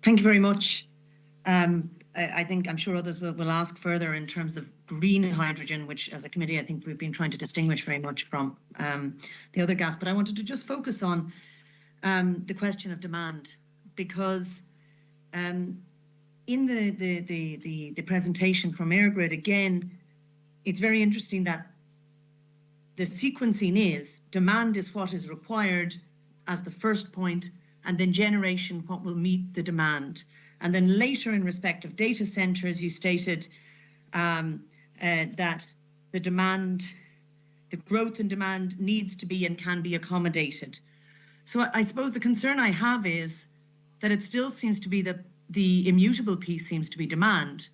Thank you very much. I'm sure others will ask further in terms of green hydrogen, which as a committee, I think we've been trying to distinguish very much from the other gas. But I wanted to just focus on the question of demand, because in the presentation from EirGrid, again, it's very interesting that the sequencing is demand is what is required as the first point, and then generation what will meet the demand. And then later in respect of data centres, you stated that the growth in demand needs to be and can be accommodated. So I suppose the concern I have is that it still seems to be that the immutable piece seems to be demand,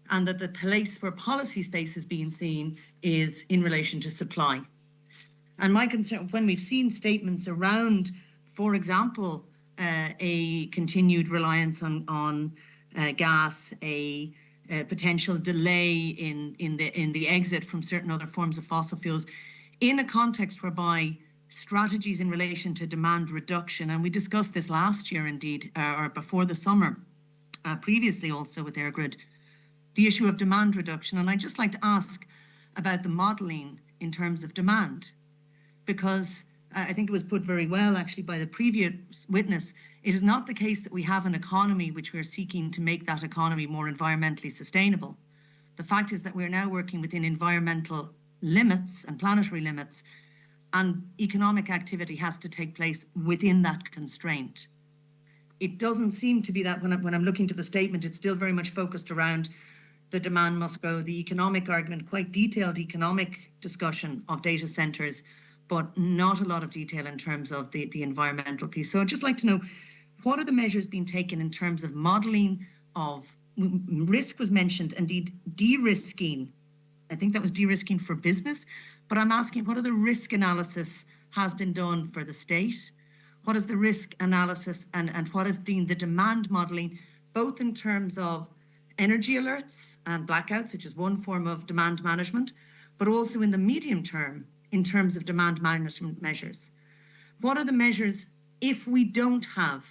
and that the place where policy space is being seen is in relation to supply. And my concern, when we've seen statements around, for example, a continued reliance on gas, a potential delay in the exit from certain other forms of fossil fuels, in a context whereby strategies in relation to demand reduction, and we discussed this last year indeed, or before the summer, previously also with EirGrid, the issue of demand reduction. And I'd just like to ask about the modelling in terms of demand, because I think it was put very well actually by the previous witness. It is not the case that we have an economy which we're seeking to make that economy more environmentally sustainable. The fact is that we're now working within environmental limits and planetary limits, and economic activity has to take place within that constraint. It doesn't seem to be that when I'm looking to the statement, it's still very much focused around the demand must grow, the economic argument, quite detailed economic discussion of data centres, but not a lot of detail in terms of the environmental piece. So I'd just like to know, what are the measures being taken in terms of modelling of risk was mentioned, indeed de-risking. I think that was de-risking for business, but I'm asking what are the risk analysis has been done for the state? What is the risk analysis and what has been the demand modelling, both in terms of energy alerts and blackouts, which is one form of demand management, but also in the medium term in terms of demand management measures? What are the measures if we don't have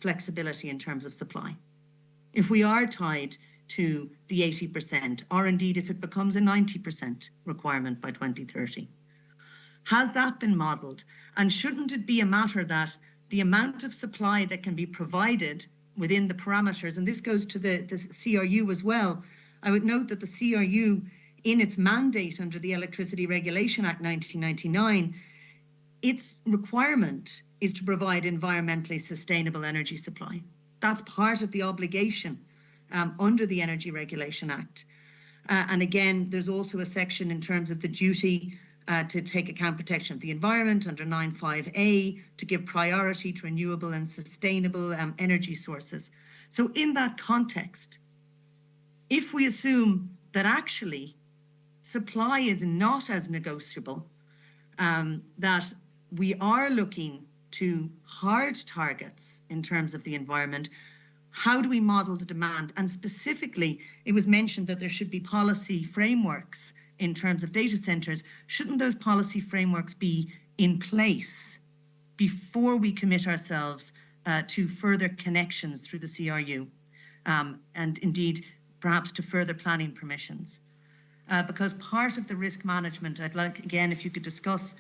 flexibility in terms of supply? If we are tied to the 80%, or indeed if it becomes a 90% requirement by 2030? Has that been modelled? And shouldn't it be a matter that the amount of supply that can be provided within the parameters, and this goes to the CRU as well. I would note that the CRU, in its mandate under the Electricity Regulation Act 1999, its requirement is to provide environmentally sustainable energy supply. That's part of the obligation under the Energy Regulation Act. And again, there's also a section in terms of the duty to take account protection of the environment under 9.5a, to give priority to renewable and sustainable energy sources. So in that context, if we assume that actually supply is not as negotiable, that we are looking to hard targets in terms of the environment, how do we model the demand? And specifically, it was mentioned that there should be policy frameworks in terms of data centres. Shouldn't those policy frameworks be in place before we commit ourselves to further connections through the CRU, and indeed perhaps to further planning permissions? Because part of the risk management, I'd like, again, if you could discuss,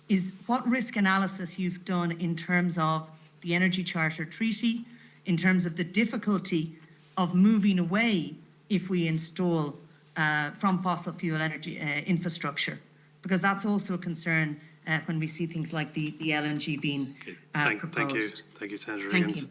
is what risk analysis you've done in terms of the Energy Charter Treaty, in terms of the difficulty of moving away if we install from fossil fuel energy infrastructure, because that's also a concern when we see things like the LNG being proposed. Thank you, Senator Higgins.